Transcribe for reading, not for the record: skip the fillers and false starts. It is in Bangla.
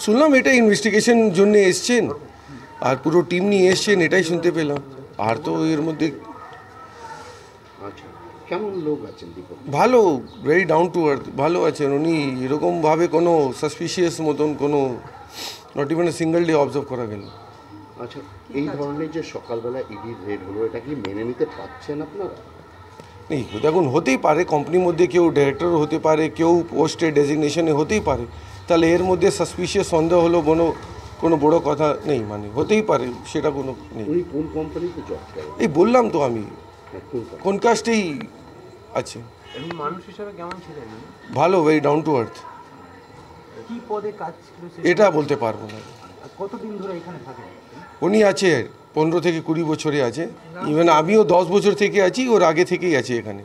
শুনলাম এটা ইনভেস্টিগেশন জন্য এসছেন আর পুরো টিম নিয়ে এসছেন, এটাই শুনতে পেলাম। আর তো এর মধ্যে আচ্ছা, কেমন লোক আছেন দীপক? ভালো, ভেরি ডাউন টু আর্থ, ভালো আছেন উনি। এরকমভাবে কোনো সাসপিশিয়াস মতন কোনো not even a single day observe করা গেল। আচ্ছা, এই ধরনের যে সকালবেলা ইডির রেড হলো, এটা কি মেনে নিতে পারছেন আপনারা? নেই, দেখুন হতেই পারে, কোম্পানির মধ্যে কেউ ডাইরেক্টর হতে পারে, কেউ পোস্টে ডেজিগনেশনে হতেই পারে, তাহলে এর মধ্যে সাসপিশিয়াস সন্দেহ হলো কোনো বড় কথা নেই, মানে হতেই পারে, সেটা কোনো নেই। উনি কোন কোম্পানিতে জব করেন? এই বললাম তো আমি, কোন company? কোন কাস্টেই আছে। এমনি মানুষ হিসেবে কেমন ছিলেন? ভালো, ভেরি ডাউন টু আর্থ। কি পদে কাজ ছিল? এটা বলতে পারবো না। কতদিন ধরে এখানে থাকেন? উনি আছে 15 থেকে 20 বছরে আছে, ইভেন আমিও 10 বছর থেকে আছি, ওর আগে থেকেই আছি এখানে।